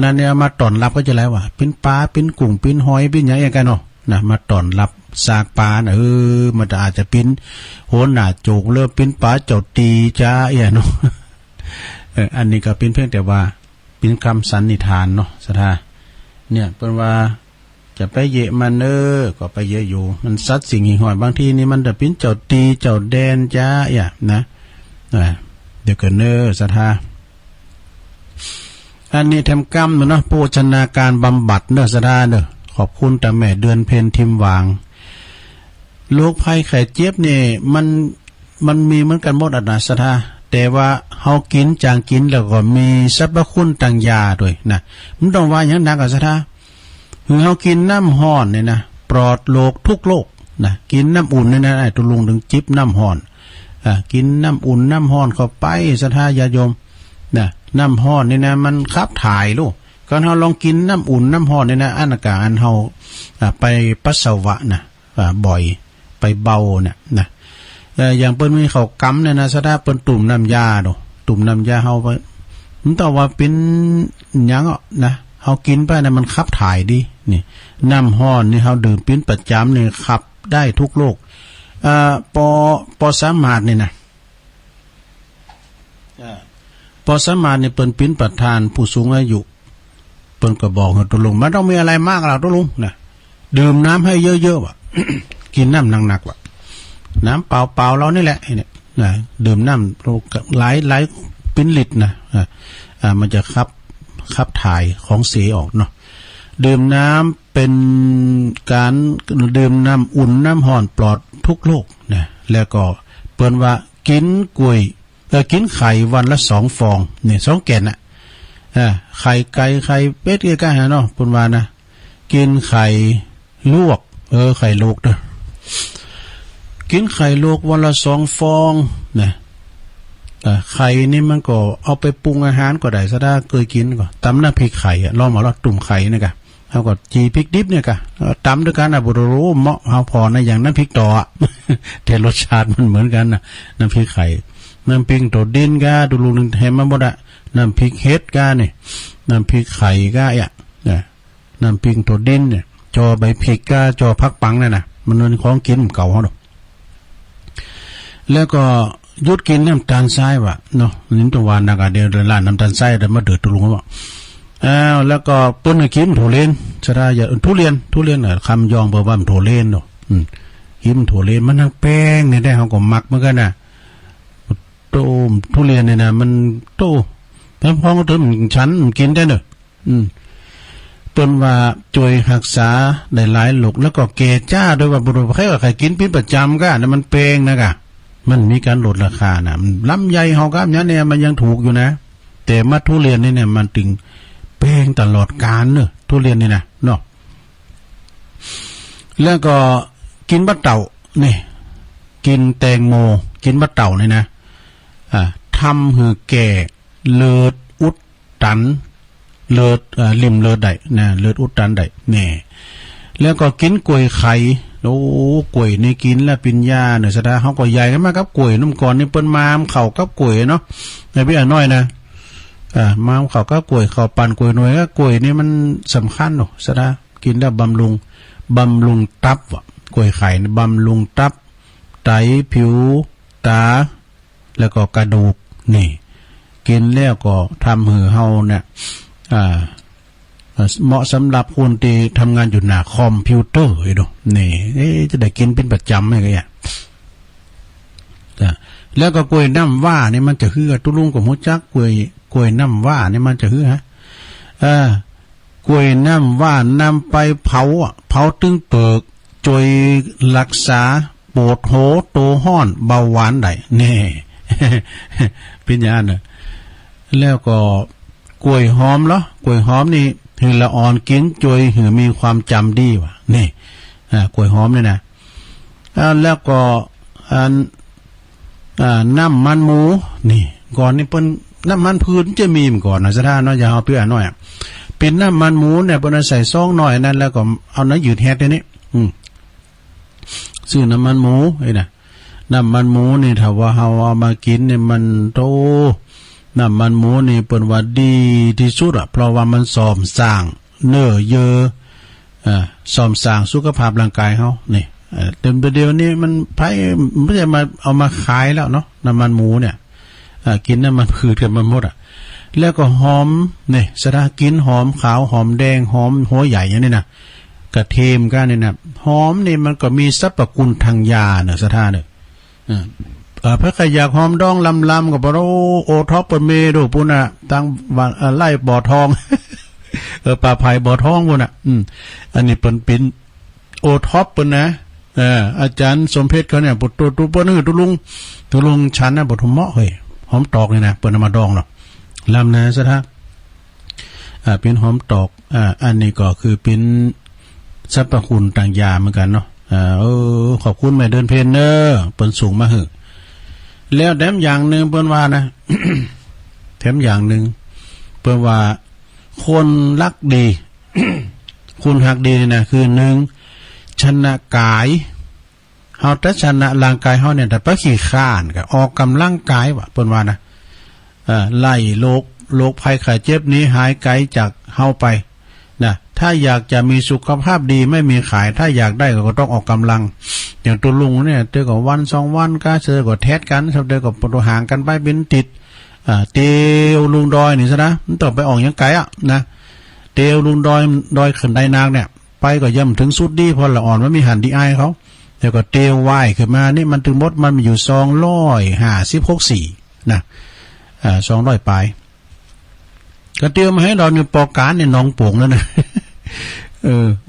นั่นเนี่ยมาตอนรับก็จะแล้วว่าเป็นปลาเป็นกุ้งเป็นหอยเป็นอย่างกันเนาะนะมาตอนรับซากปลานะมันอาจจะเป็นโหนหน้าโจกเลิกเป็นปลาเจ้าตีจ้าเนาะอันนี้ก็เป็นเพียงแต่ว่าเป็นคำสันนิษฐานเนาะสถาเนี่ยเป็นว่าจะไปเยะมันก็ไปเยอะอยู่มันซัดสิ่งหิ่งหอยบางทีนี่มันจะเป็นเจ้าตีเจ้าแดนจ้านะเดี๋ยวกันสถาอันนี้ทำกรรมเนาะโภชนาการบำบัดสถาขอบคุณแต่แม่เดือนเพ็ญทิมวางโรคภัยไข้เจ็บเนี่ยมันมีเหมือนกันหมดนะสถาแต่ว่าเฮากินจางกินแล้วก็มีสรรพคุณต่างยาด้วยนะมันต้องว่าอย่างนักสถาคือเฮากินน้ำห้อนเนี่ยนะปลอดโรคทุกโรคนะกินน้ำอุ่นเนี่ยนะไอ้ตุลุงถึงจิบน้ำห้อนกินน้ำอุ่นน้ำห้อนเข้าไปสถาญาโยมนะน้ำห้อนนี่นะมันขับถ่ายลูกก่อนเฮาลองกินน้ำอุ่นน้ำห้อนนี่นะอันอากาศอันเฮาไปปัสสาวะนะบ่อยไปเบาเนี่ยนะอย่างเปิ้นมีเขากำเนี่ยนะสถาเปิ้นตุ่มน้ำยาโดตุ่มน้ำยาเฮาไปมันต้องว่าเป็นหยังนะเฮากินไปนะมันขับถ่ายดีนี่น้ำห้อนนี่เฮาดื่มเป็นประจำนี่ขับได้ทุกโรคปอสามารถนี่นะปอสามารถนี่เปิ้นเป็นประธานผู้สูงอายุเปิ้นก็บอกให้ตุลุงมันต้องมีอะไรมากล่ะตุลุงนะดื่มน้ำให้เยอะๆว่ะ กินน้ำหนักๆว่ะน้ำเปล่าๆเรานี่แหละเนี่ยนะดื่มน้ำหลายเป็นลิตรนะมันจะขับถ่ายของเสียออกเนาะดื่มน้ำเป็นการดื่มน้ำอุ่นน้ำห่อนปลอดทุกโรคนะแล้วก็เปิ้นว่ากินกล้วยกินไข่วันละ2 ฟองเนี่ย2 แก่นน่ะไข่ไก่ไข่เป็ดก็หาเนาะเปิ้นว่านะกินไข่ลวกไข่ลวกเด้อกินไข่ลวกวันละ2 ฟองนะไข่นี่มันก็เอาไปปรุงอาหารก็ได้ซะได้เคยกินก็ตำน้ำพริกไข่ลองมาแล้วตุ่มไข่นี่กะเฮาก็จีพริกดิบเนี่ยกะตำด้วยกันบ่รู้เหมาะเฮาพอนะอย่างน้ำพริกต่อแต่รสชาติมันเหมือนกันนะน้ำพริกไข่น้ำพริกตัวดินกะดูลุงเห็นมันบ่ได้น้ำพริกเฮ็ดกะนี่น้ำพริกไข่กะน้ำพริกตัวดินเนี่ยจอใบพริกกะจอผักปังนั่นน่ะมันเป็นของกินเก่าเฮาดอกแล้วก็ยุดกินน้ำตาลทรายว่ะเนาะนี่ตัววานนักเดียวร้านน้ำตาลทรายแต่มาเดือดตุลุงว่าแล้วก็ปุ้นกินถั่วเลนสระอย่าทุเรียนคำยองเบอร์ว่าถั่วเลนเนาะกินถั่วเลนมันทั้งแป้งเนี่ยได้เขาก็หมักเหมือนกันนะโตทุเรียนเนี่ยนะมันโตแล้วพอก็ถึงชั้นกินได้เนอะต้นว่าช่วยรักษาได้หลายโรคแล้วก็เกจ้าโดยว่าบุรุษใครว่าใครกินเป็นประจำก็นะมันแป้งนะกะมันมีการลดราคานะลำไยเฮากับเนี่ยมันยังถูกอยู่นะแต่มาทุเรียนนี่เนี่ยมันถึงแพงตลอดกาลเนอะทุเรียนนี่นะเนาะแล้วก็กินบะเต่านี่กินแตงโมกินบะเต่านี่นะทำหือแก่เลิศอุดตันเลิศริมเลิศได้นะเลิศอุดตันได้แน่แล้วก็กินกล้วยไข่โอ้กล้วยนี่กินแล้วปิญญาเนี่ยสะดาเฮาก็ใหญ่กันมากับกล้วยน้ำก่อนนี่เปิ้นมามเข้ากับกล้วยเนาะไอ้พี่น้อยนะมามเข้ากับกล้วยเข้าปั่นกล้วยหน่วยก็กล้วยนี่มันสำคัญเนาะสะดากินแล้วบำรุงตับว่ะกล้วยไข่บำรุงตับไตผิวตาแล้วก็กระดูกนี่กินแล้วก็ทำให้เฮาเนี่ยเหมาะสำหรับคนที่ทำงานอยู่หน้าคอมพิวเตอร์ดูนี่จะได้กินเป็นประจำไหมกันเนี่ยแล้วก็กล้วยน้ำว่านี่มันจะฮือตุลุงกับหัวจักกล้วยน้ำว่านี่มันจะฮือกล้วยน้ำว่านำไปเผาตึงเปิกช่วยรักษาปวดหัวโตห้อนเบาหวานได้แน่เป็นอย่างนั้นแล้วก็กล้วยหอมเหรอกล้วยหอมนี่หือละอ่อนกินจอยหือมีความจำดีว่ะนี่กล้วยหอมนี่นะแล้วก็น้ำมันหมูนี่ก่อนนี่เปิ้นน้ำมันพืนจะมีก่อนนะสะท่าเนาะอย่าเอาเปรี้ยวหน่อยเป็นน้ำมันหมูเนี่ยเปิ้นใส่ซองหน่อยนั่นแล้วก็เอาน้ำยืดแฮดนี่ซื้อน้ำมันหมูไอ้น่ะน้ำมันหมูนี่ถ้าว่าเฮาเอามากินเนี่ยมันโต น้ำมันหมูนี่เปิ้นว่าดีที่สุดเพราะว่ามันซ่อมสร้างเนื้อเยื่อซ่อมสร้างสุขภาพร่างกายเฮานี่เต็มเดียวนี้มันไผไม่ได้มาเอามาขายแล้วเนาะน้ำมันหมูเนี่ยกินน้ำมันพืชกันมันหมดแล้วก็หอมนี่สระกินหอมขาวหอมแดงหอมหัวใหญ่อย่างนี้นะกระเทียมกันนี่นะหอมนี่มันก็มีสรรพคุณทางยาเนี่ยสะท่าเนี่ยพระขยากหอมดองลำๆกับโอท็อปเปเมดูปุ่นน่ะตั้งไล่บ่อทองป่าไผ่บ่อทองปุ่นน่ะอันนี้เป็นโอท็อปปุ่นนะอาจารย์สมเพชรเขาเนี่ยปุตตุปนตุลุงฉันนะปุถุเหมาะเฮ้ยหอมตอกนี่นะเปิ้นเอามาดองเนาะลำนะซะท่าเป็นหอมตอกอันนี้ก็คือเป็นสรรพคุณต่างยาเหมือนกันเนาะขอบคุณแม่เดินเพนเนอร์เปิ้นสูงมาเหอะแล้วแถมอย่างนึงเปิ้นว่านะ แถมอย่างนึงเปิ้นว่าคนรักดี คุณฮักดีนี่นะคือ1ชนะกายเฮาแต่ชนะร่างกายเฮาเนี่ยแต่บ่ขี้คร้านก็ออกกำลังกายว่ะเปิ้นว่านะไล่โรคภัยไข้เจ็บนี้หายไกลจากเฮาไปนะถ้าอยากจะมีสุขภาพดีไม่มีขายถ้าอยากได้ก็ต้องออกกำลังอย่างตัวลุงเนี่ยเจอกับวัน2วันก็เจอกับแทสกันสัปดาห์กับปห่างกันไปเป็นติดเตียวลุงดอยนี่ซะนะมันต้องไปออกยังไกลนะเตียวลุงดอยขึ้นได้นางเนี่ยไปก็ย่ำถึงสุดดีพอละอ่อนมันมีหันดีไอเขาแล้วก็เตียวไหวขึ้นมานี่มันถึงมดมันอยู่256.4นะ200ปลายก็เตียวมาให้ดอนอยู่ปอการเนี่ยน้องโป่งแล้วนะ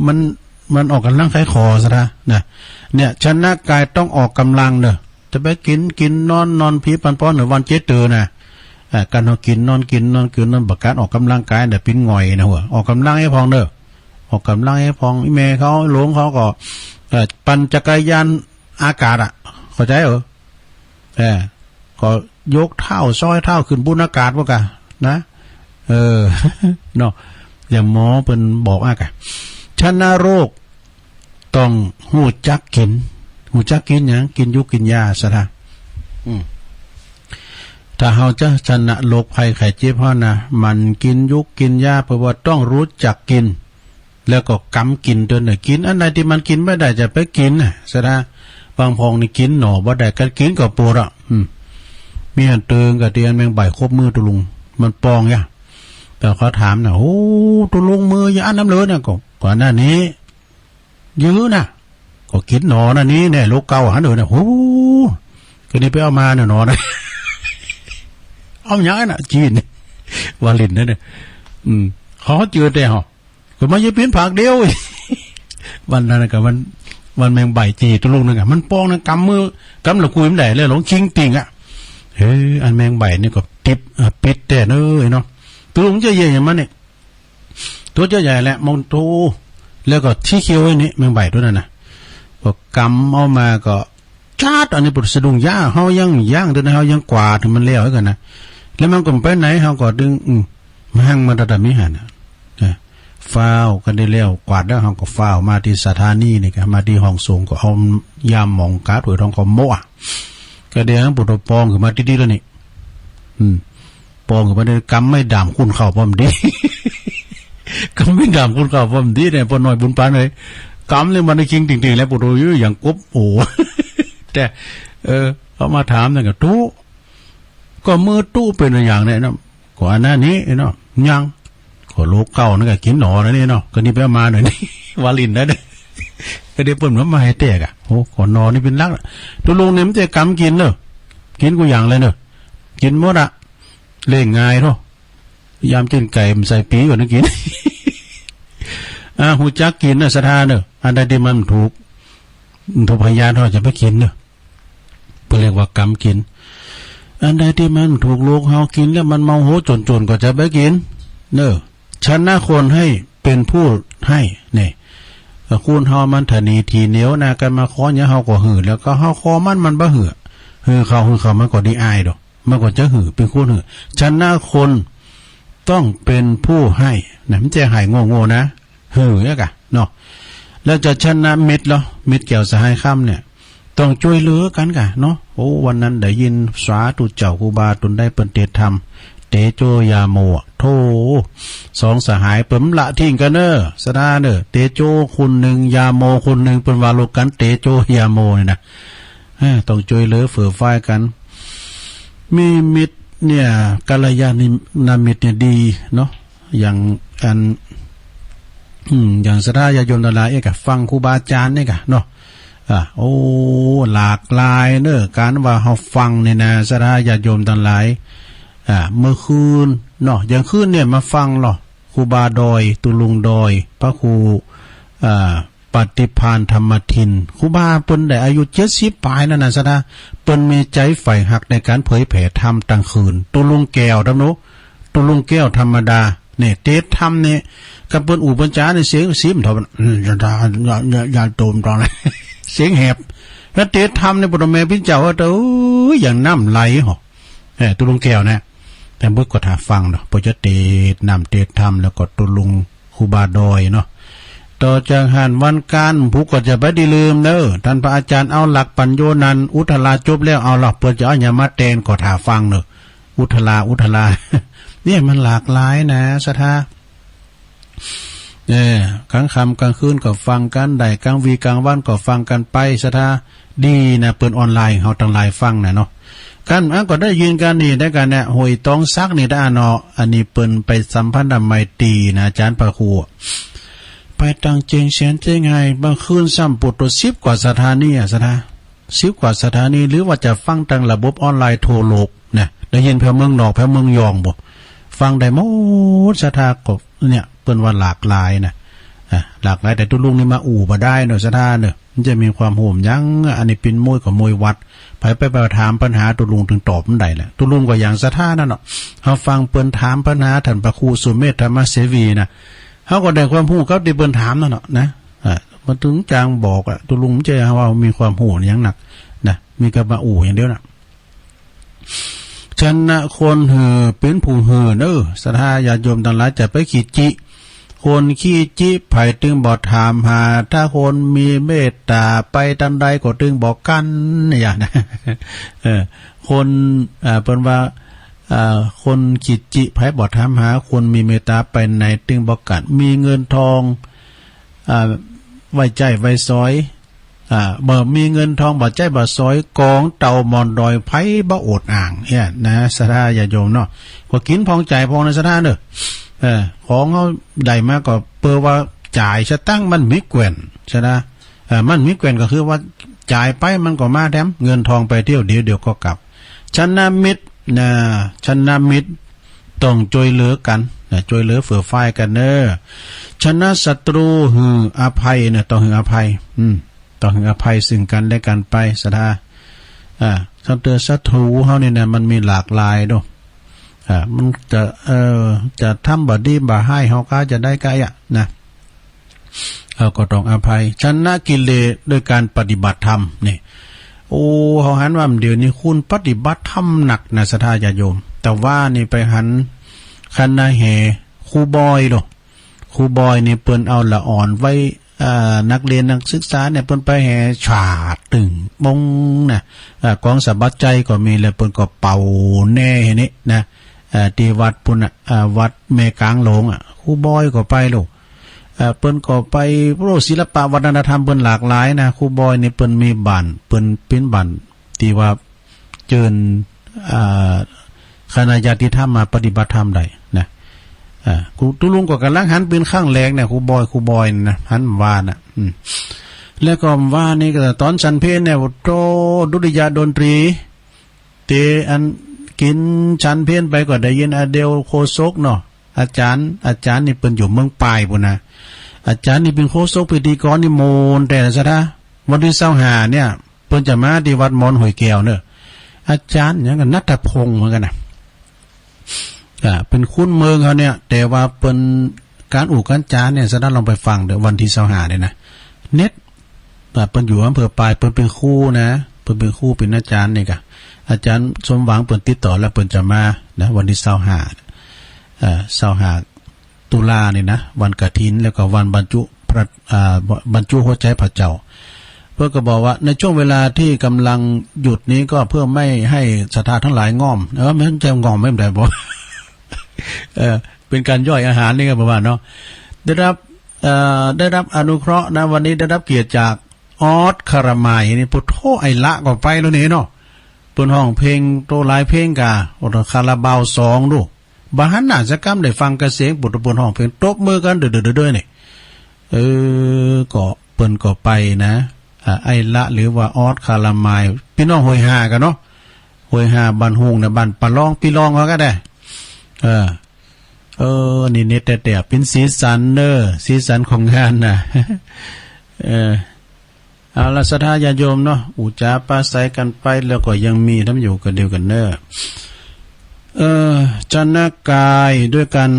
มันออกกำลังคล้ายคอซะนะเนี่ยชนะกายต้องออกกำลังเนอะจะไปกินนอนผีปันป้อนหรือวันเจ็ดเตือนะการเอากินนอนบักการออกกำลังกายเดี๋ยวปิ้นง่อยนะหัวออกกำลังให้พองเนอะออกกำลังให้พองแม่เขาหลวงเขาก็ปั่นจักรยานอากาศเข้าใจก็ยกเท้าซ้อยเท้าขึ้นบนอากาศว่ากันนะเนาะอย่างหมอเป็นบอกกะชนะโรคต้องหูจักกินหยังกินยุกินยาซะท่าถ้าเฮาจะชนะโรคภัยไข้เจ็บเฮานะมันกินยุกินยาเพราะว่าต้องรู้จักกินแล้วก็กำกินตัวน่ะกินอันใดที่มันกินไม่ได้จะไปกินน่ะซะท่าบางพองนี่กินหนอบ่ได้ก็กินก็ปวดมีอันเติงกับเตียนแมงใบครบมือตุลุงมันปองย่ะแต่เขาถามนะโอ้ตุลุงมืออย่าอันน้ำเลยนะก่อนหน้านี้ยื้อนะก็กินหนอนะนี้เนี่ยลูกเก่าหาเดินนะโอ้ก็นี่ไปเอามาเนี่ยหนอนะ เอาอย่างนั้นจีนวาลินนั่นเนี่ยเขาเจอแต่หรอก็มาเย็บเพี้ยนผักเดียว วันนั้นกับวันแมงใบจีตุลุงนึงมันปองนะกำมือกำหลักคุยไม่ได้เลยหลงชิงติ่งอันแมงใบนี่ก็ติดปิดแต่เนยเนาะตัวมันจะใหญ่อย่างมันเนี่ยตัวจะใหญ่แหละมองโตแล้วก็ที่เคี้ยวไอ้นี่แมงใบตัวนั้นนะก็กำเอามาก็ชาดอันนี้ปุถุสะดุ้งย่าเฮาย่างตัวนั้นเฮายังกวาดถึงมันเลี้ยวให้กันนะแล้วมันก็ไปไหนเฮาก็ดึงมาหั่งมาระดับนี้หันฟ้าวกันได้แล้วกวาดแล้วเฮาก็ฟ้าวมาที่สถานีนี่ก็มาที่ห้องส่งก็เอายามหมองกาดถวยทองก็โม่ก็เดี๋ยวปุถุปองขึ้นมาดีๆแล้วนี่ปองขึ้นมาได้กำไม่ด่ามคุณเข้าป้อมดี กำไม่ด่ามคุณเข้าป้อมดีเนี่ยพอหน่อยบุญปานเลยกำเลยมันได้คิงติ่งๆแล้วปุถุอยู่อย่างกบโอ้แต่เขามาถามนั่นก็ตู้ก็มือตู้เป็นอย่างเนี่ยนะก่อนหน้านี้เนาะยังก็โลกเก่านั่นก็กินหนอแล้วนี่เนาะก็นี่ไปมาหน่อยนี่ วาลินนะเนี่ยก็เดี๋ยวเปิ่นมาให้แตกโอ้ขอนอนี่เป็นลักตัวลุงเนี่ยมันจะกำกินเนอะกินกูอย่างเลยเนอะกินหมดเล่งง่ายเนาะยามกินไก่มันใส่ปีก่อนนะกิน หูจักกินนะสถานเนอะอันใดที่มันถูกพยานเขาจะไปกินเนอะเรียกว่ากำกินอันใดที่มันถูกโลกเฮากินแล้วมันเมาโหจนก็จะไปกินเนอะชนะคนให้เป็นผู้ให้เนี่ยคุณเฮามันถนีทีเหนียวนะกันมาค้อเนี่ยเฮาก็หือแล้วก็เฮาคอมันบ่หือเขามันก็ดีอายดอกมันก็จะหือเป็นคนหือชนะคนต้องเป็นผู้ให้นะมันจะหายโง่ๆนะหือเนี่ยกะเนาะแล้วจะชนะมิตรเหรอมิตรแก้วสหายค่ำเนี่ยต้องช่วยเหลือกันกะเนาะโอ้วันนั้นได้ยินสาธุเจ้าครูบาตุนได้เปิ้นเทศธรรม เตโจยาโมโธสองสหายเปิ่มละทิ้งกันเนอสดาเนอเตโจคนหนึ่งยาโมคนหนึ่งเป็นวาโลกันเตโจยาโมเนี่ยนะต้องช่วยเหลือเฟื่อฟ้ายกันมีมิตรเนี่ยกัลยาณมิตรเนี่ยดีเนาะอย่างอันอย่างสดายาโยมตลาเอกฟังครูบาอาจารย์เนี่ยกะเนาะโอ้หลากหลายเนอะการว่าเฮาฟังเนี่ยนะสดายาโยมตลายเมื่อคืนเนาะอย่างคืนเนี่ยมาฟังหรอครูบาดอยตุลุงดอยพระครูปฏิภาณธรรมทินครูบาเปิ้นได้อายุ70ปลายนั่นน่ะซะนะเปิ้นมีใจใฝ่หักในการเผยแผ่ธรรมกลางคืนตุลุงแก้วดำโนตุลุงแก้วธรรมดาเนี่ยเทศธรรมเนี่ยกับเปิ้นอุปจาในเสียงซิมเท่าอย่าโตมตอนเลยเสียงแหบแล้วเทศธรรมในบรมแม่พิเจ้าว่าอย่างน้ำไหลหรอตุลุงแก้วนะแต่เมื่อก็ถ้าฟังเนาะพอจะเทศนำเทศธรรมแล้วก็ตุลุงครูบาดอยเนาะต่อจากหันวันการผู้ก็จะไปดีลืมเด้อท่านพระอาจารย์เอาหลักปัญโยนันอุทลาจบแล้วเอาหลักเปิดจะเอาอย่ามาเตนก็ถ้าฟังเนอะอุทลา เนี่ยมันหลากหลายนะสถากลางค่ำกลางคืนก็ฟังกันได้กลางวีกลางวันก็ฟังกันไปสถาดีนะเปิดออนไลน์เฮาทั้งหลายฟังนะเนาะกันก็ได้ยินกันนี่ได้กันเนี่ยหอยตองซักนี่ได้เนาะอันนี้เปิ้นไปสัมพันธ์ไมตรีนะอาจารย์พระครูไปตั้งเจงเสียนเจงไงบางคืนซ้ำปุตโต10กว่าสถานีสถา10กว่าสถานีหรือว่าจะฟังทางระบบออนไลน์โทรโลกเนี่ยได้ยินแผ่เมืองนอกแผ่เมืองยองบ่ฟังได้หมดสถากบเนี่ยเปิ้นว่าหลากหลายนะหลากหลายแต่ตุลุงนี่มาอู่บ่ได้เนาะสถาเนาะมันจะมีความโหมยังอันนี้เป็นมวยกับมวยวัดไปถามปัญหาตุลุงถึงตอบมันได้แหละตุลุงก็อย่างสถานั่นเนาะเฮาฟังเปิ้นถามปัญหาท่านพระครูสุเมธธรรมเสวีนะเฮาก็ได้ความรู้กับที่เปิ้นถามนั่นเนาะนะมันถึงจางบอกอ่ะตุลุงจะว่ามีความรู้อย่างหนักนะมีกับมาอู่อย่างเดียวน่ะฉันนะคนเป็นผู้เด้อศรัทธาญาติโยมทั้งหลายจะไปขีจิคนขี้จิไผตึงบอกถามหาถ้าคนมีเมตตาไปทำใดก็ตึงบอกกันอย่างนะคนเปิ้นว่าคนขีจิไผบอกถามหาคนมีเมตตาไปไหนตึงบอกกันมีเงินทองไว้ใจไว้ซอยบ่มีเงินทองบ่ใจบ่ซอยกองเต่ามอนดอยไผบ่อดอ่างเนี่ยนะศรัทธาญาติโยมเนาะก็กินพองใจพองในศรัทธาเด้อของเฮาได้มาก็เปิ้ว่าจ่ายสตังค์มันมีแกว่นใช่นะมันมีแกว่นก็คือว่าจ่ายไปมันก็มาแถมเงินทองไปเที่ยวเดี๋ยวก็กลับชันนามิตรนะชันนามิตรต้องช่วยเหลือกันช่วยเหลือเฟื่อฟ้ายกันเด้อชนะศัตรูอภัยเนี่ยต้องอภัยต้องอภัยซึ่งกันและกันไปศรัทธาถ้าเจอศัตรูเฮานี่นะมันมีหลากหลายเนาะมันจะทำบ่ดีบ่ให้เฮาก็จะได้กะนะก็ต้องอภัยชนะกิเลสด้วยการปฏิบัติธรรมนี่โอ้เฮาหันว่าเดี๋ยวนี้คุณปฏิบัติธรรมหนักนะศรัทธาญาติโยมแต่ว่านี่ไปหันคันนาแห่ครูบอยเนาะครูบอยนี่เปิ้นเอาละอ่อนไว้นักเรียนนักศึกษาเนี่ยเปิ้นไปแห่ฉาดตึงมงนะกองสะบัดใจก็มีแล้วเปิ้นก็เป่าแน่นี่นะที่วัดปุ่นวัดเมกลางหลงครูบอยก็ไปลูกเปิ้นก็ไปโปรศิลปะวัฒนธรรมเปิ้นหลากหลายนะครูบอยนี่เปิ้นมีบ้านเปิ้นเป็นบ้านที่ว่าเจิญคณะญาติธรรมมาปฏิบัติธรรมได้นะครูตุลุงก็กำลังหันปืนข้างแรงเนี่ยครูบอยนะหันว่านะแล้วก็ว่านี่ก็ตอนฉันเพลเนี่ยโตดุริยาดนตรีเตอันกินฉันเพลไปก็ได้ยินอเดลโคศกเนาะอาจารย์นี่เป็นอยู่เมืองปายพุ่นนะอาจารย์นี่เป็นโคศกพิธีกรนี่โมนแต่ซะนะวันที่25เนี่ยเพิ่นจะมาที่วัดมอนหอยแก้วเนอะอาจารย์อย่างกับณัฐพงษ์เหมือนกันนะเป็นคุ้นเมืองเขาเนี่ยแต่ว่าเป็นการอู่การจานเนี่ยซะนั้นลองไปฟังเดี๋ยววันที่25เนี่ยนะเน็ตเป็นอยู่อำเภอปายเป็นครูนะเป็นครูเป็นอาจารย์นี่กะอาจารย์สมหวังเปิดติดต่อแล้วเปิดจะมานะวันที่25ตุลาเนี่ยนะวันกฐินแล้วก็วันบรรจุหัวใจพระเจ้าเพื่อก็บอกว่าในช่วงเวลาที่กำลังหยุดนี้ก็เพื่อไม่ให้ศรัทธาทั้งหลายง่อมมันจะง่อมไม่ได้บอก เป็นการย่อยอาหารนี่ครับประมาณเนาะได้รับอนุเคราะห์นะวันนี้ได้รับเกียรติจากออสคารามายนี่พุทโธไอละก็ไปแล้วนี่เนาะเปิ้นห้องเพลงโตหลายเพลงกะอดคาราบาว2ดูบ่หันน่าจะกำได้ฟังกระเสียงปุถห้องเพลงตบมือกันเด้อๆนี่ก็เปิ้นก็ไปนะไอละหรือว่าออสคารามายพี่น้องห้วยหากันเนาะห้วยหาบ้านฮงน่ะบ้านปะลองพี่ลองเขาก็ได้นี่เน็ตแต่เป็นสีสันสีสันของงานน่ะเอาละศรัทธาญาติโยมเนาะอุจาปาศัยกันไปแล้วก็ยังมีทั้งอยู่กันเดียวกันชนะกายด้วยการ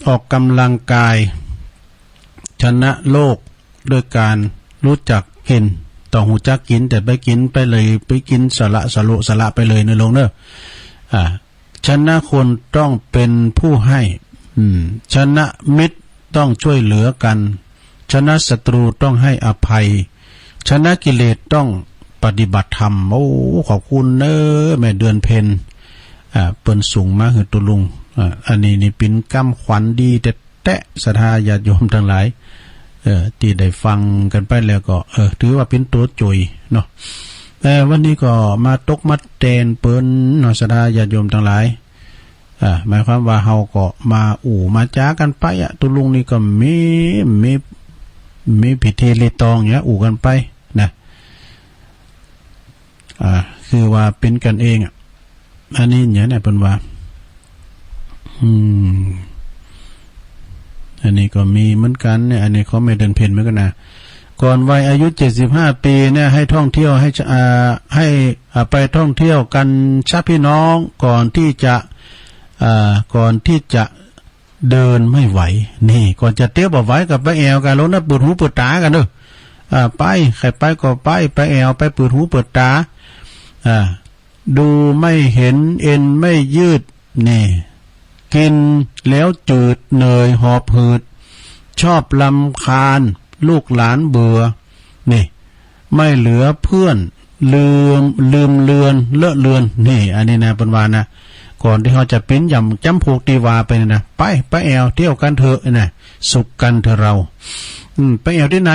ออกกำลังกายชนะโลกด้วยการรู้จักกินต้องหูจักกินแต่ไปกินไปเลยไปกินสละไปเลยในลงชนะคนต้องเป็นผู้ให้ชนะมิตรต้องช่วยเหลือกันชนะศัตรูต้องให้อภัยชนะกิเลสต้องปฏิบัติธรรมโอ้ขอบคุณแม่เดือนเพ็ญเปิ้นสูงมาคือตุลุงอันนี้นี่เป็นกำขวัญดีแต่ศรัทธาญาติโยมทั้งหลายที่ได้ฟังกันไปแล้วก็ถือว่าเป็นตัวจุยเนาะแต่วันนี้ก็มาตกมัดเตนเปิ้นเนาะศรัทธาญาติโยมทั้งหลายหมายความว่าเฮาก็มามาจ้ากันไปตุลุงนี่ก็มีพิธีรีตองเนี่ยกันไปนะคือว่าเป็นกันเองอันนี้เนี่ยนะเป็นว่าอันนี้ก็มีเหมือนกันเนี่ยอันนี้เขาไม่เดินเพนเหมือนกันนะก่อนวัยอายุ75ปีเนี่ยให้ท่องเที่ยวให้ไปท่องเที่ยวกันชาพี่น้องก่อนที่จะเดินไม่ไหวนี่ก่อนจะเตี้ยวบ่ไหวกับไปแอวกันแล้วนะปวดหูปวดตากันเด้อไปใครไปก็ไปแอวไปปวดหูปวดตาดูไม่เห็นเอ็นไม่ยืดนี่กินแล้วจืดเนยหอบหืดชอบลำคาญลูกหลานเบื่อนี่ไม่เหลือเพื่อนลืมเลือนเลอะเลือนนี่อันนี้นะเป็นวานะก่อนที่เขาจะปิ้นยำจำพวกตีวาไปนะไปแอวเที่ยวกันเถอะนะสุขกันเถอะเราไปแอวที่ไหน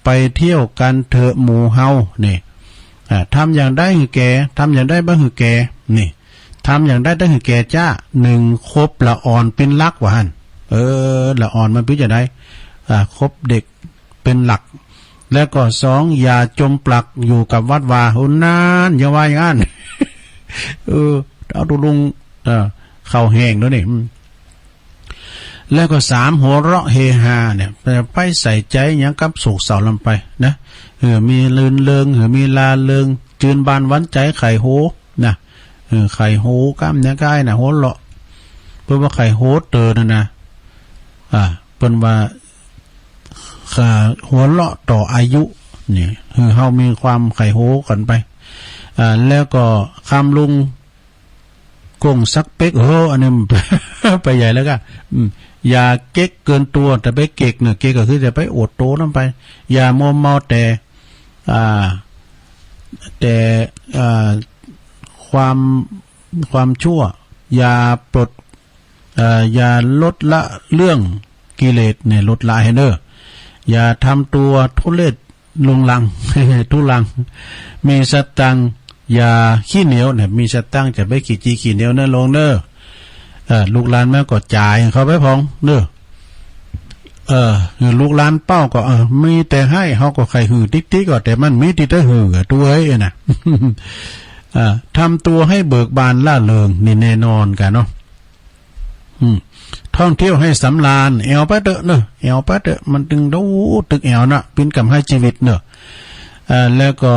ไปเที่ยวกันเถอะหมู่เฮานี่ทำอย่างได้หือแก่ทำอย่างได้บ้าหือแก่นี่ทำอย่างได้ได้หือแก่จ้า1ครบละอ่อนเป็นลักว่าหันละอ่อนมันเป็นจะได้ครบเด็กเป็นหลักแล้วก็2อย่าจมปลักอยู่กับวัดวาหุนนานอย่าว่าอย่างนั้นเอาตุลุงเข่าแห้งด้วยนี่แล้วก็3หัวเราะเฮฮาเนี่ยไปใส่ใจอย่างกับสุขเสาลำไปนะมีลื่นเริงมีลาเริงจืนบานวันใจไข่โหนะไข่โหกล้ามเนื้อกายนะโหเลาะเพิ่นว่าไข่โหเตอนะนะเพิ่นว่าหัวเลาะต่ออายุนี่เฮามีความไข่โหกันไปแล้วก็คำลุงกงซักเป๊กอันนี้ไปใหญ่แล้วก็อย่าเก๊กเกินตัวแต่ไปเก๊กเนี่ยเก๊กก็คือจะไปอดโตน้ำไปอย่ามัวเมาแต่ความชั่วอย่าปลดอย่าลดละเรื่องกิเลสเนี่ยลดละให้เด้ออย่าทำตัวทุเรศลุงลัง ทุลังมีสตังอย่าขี้เหนียวเนี่ยมีสตังจะไปขี้เหนียวนั่นลงเด้อลูกหลานแม่ก็จ่ายเขาไปพองเด้อลูกหลานเป้าก็มีแต่ให้เขาก็ใครหือติ๊กก็แต่มันมีที่จะหือตัวเอ้ยนะทำตัวให้เบิกบานล่าเริงนี่แน่นอนกันเนาะท่องเที่ยวให้สำราญแอวไปเถอะเนอะแอวไปเถอะมันตึงตึกแอวนะเป็นกำให้ชีวิตเนอะแล้วก็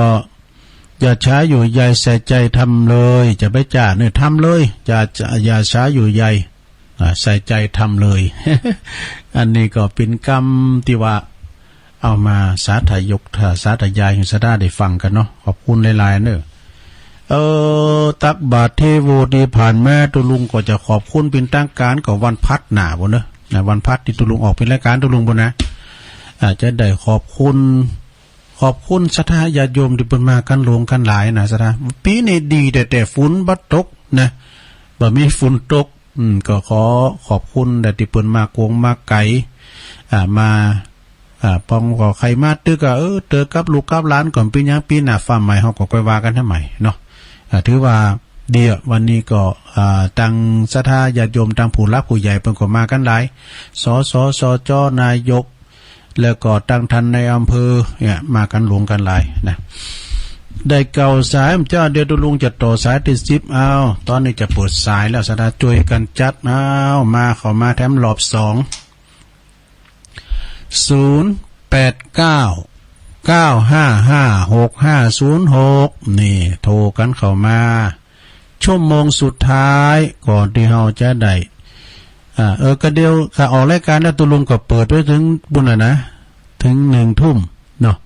อย่าช้าอยู่ใยใส่ใจทำเลยจะไปจ่าเนี่ยทำเลยอย่าช้าอยู่ใยใส่ใจทำเลย อันนี้ก็เป็นกรรมที่ว่าเอามาสาธยกสาธยายให้สะได้ฟังกันเนาะขอบคุณหลายๆเนอะตักบาตรเทโวดีผ่านแม่ตุลุงก็จะขอบคุณเป็นตั้งการกับวันพัดหนาบนเนอะวันพัดที่ตุลุงออกเป็นรายการตุลุงบนนะจะได้ขอบคุณศรัทธาญาติโยมที่เป็นมากันหลวงกันหลายนะศรัทธาปีนี้ดีแต่ฝนบัดตกนะบ่มีฝนตก ก็ขอขอบคุณแต่ที่เปิ้นมากวงมาไกลมาปองก็ใครมาตึกก็เจอกับลูกกับหลานก่อนปีหน้าปีหน้าฟ้าใหม่เฮาก็ค่อยว่ากันทำไมเนาะถือว่าเดี๋ยววันนี้ก็ตังศรัทธาญาติโยมตังผู้รักผู้ใหญ่เปิ้นก็มากันหลายสสจนายกแล้วก็ตั้งท่านในอำเภอเนี่ยมากันหลวงกันหลายนะได้เก่าสายเจ้าเดี๋ยวตุลุงจะต่อสายที่10เอาตอนนี้จะเปิดสายแล้วศรัทธาช่วยกันจัดเอามาเข้ามาแถมรอบ2 089 955 6506นี่โทรกันเข้ามาชั่วโมงสุดท้ายก่อนที่เราจะได้ก็เดียวค่ะออกรายการแล้วตุลุงก็เปิดไว้ถึงบุญนะถึง1 ทุ่มเนาะ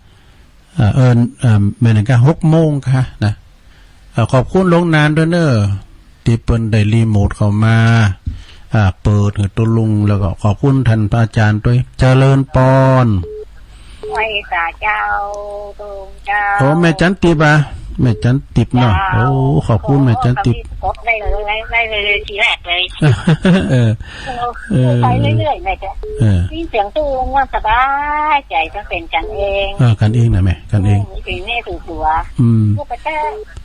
แม่นกัน6 โมงค่ะนะขอบคุณลงนานด้วยเนอะที่เปิ้นได้รีโมทเข้ามาเปิดให้ตุลุงแล้วก็ขอบคุณท่านพระอาจารย์ด้วยเจริญปอนไว้ตาเจ้าตุงเจ้าโอ้แม่จันติบแม่จันติบเนาะโอ้ขอบคุณแม่จันติบกดได้เลยทีแรกเลยไปเรื่อยๆแม่จ้ะนี่เสียงตู้ว่าสบายใจจะเป็นกันเองกันเองนะแม่กันเองนี่แม่ถูกตัวลูกกระแต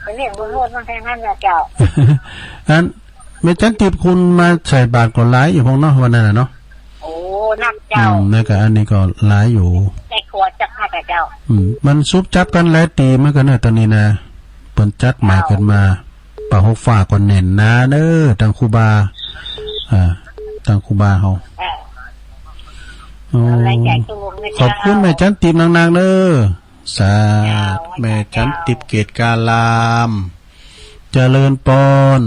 ไปเลี้ยงบนโลดมันแค่นั้นแหละเจ้าอันแม่จันติบคุณมาใส่บาตรก็หลายอยู่พงเนาะวันนั้นน่ะเนาะโอ้นักเจ้าแล้วก็อันนี้ก็หลายอยู่ในครัวจักฮักเจ้ามันซุบจับกันหลายตีเหมือนกันเนอะตอนนี้นะเปิ้นจัดหมายกันมาป่าหกฟ้าก่อนแน่นนะเด้อทางครูบาทางครูบาเฮาขอบคุณแม่จันติบนางๆเด้อสาธุแม่จันติบเกตกาลามเจริญปอน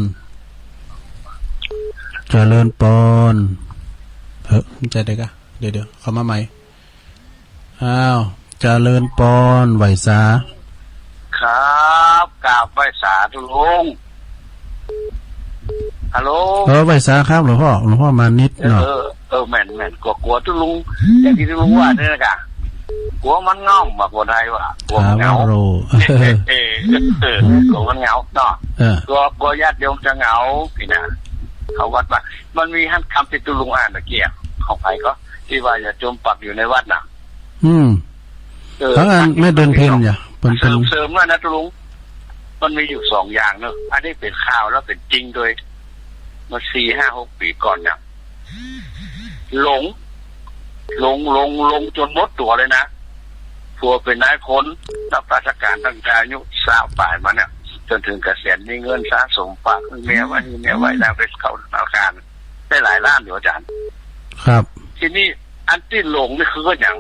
เจริญปอนใจได้กะเดี๋ยวเข้ามาใหม่เจริญปอนไหวสาครับกราบไหวสาทุลุงฮัลโหลไหวสาครับหลวงพ่อมานิดเนาะแม่นกลัวทุลุงอย่างที่ทุลุงว่าเนี่ยนะกะกลัวมันเงาแบบคนไทยว่ะกลัวมันเงากลัวมันเงาเนาะกลัวญาติโยมจะเงาพี่นะเขาวัดว่ามันมีท่านคำที่ทุลุงอ่านตะเกียบของใครก็ที่ว่าอย่าจมปักอยู่ในวัดน่ะทั้งอันไม่เดินเพลนอย่าเสริมแล้วนะทุลุงมันมีอยู่2 อย่างเนอะอันนี้เป็นข่าวแล้วเป็นจริงโดยเมื่อ4-5-6 ปีก่อนเนี่ยหลงจนหมดตัวเลยนะผัวเป็นนายพลรับราชการตั้งแต่อายุ20 ปีมาเนี่ยจนถึงเกษียณมีเงินสะสมฝากเมียไว้แล้วไปเข้าธนาคารได้หลายล้านอยู่อาจารย์ครับทีนี้อันที่หลงนี่คืออย่าง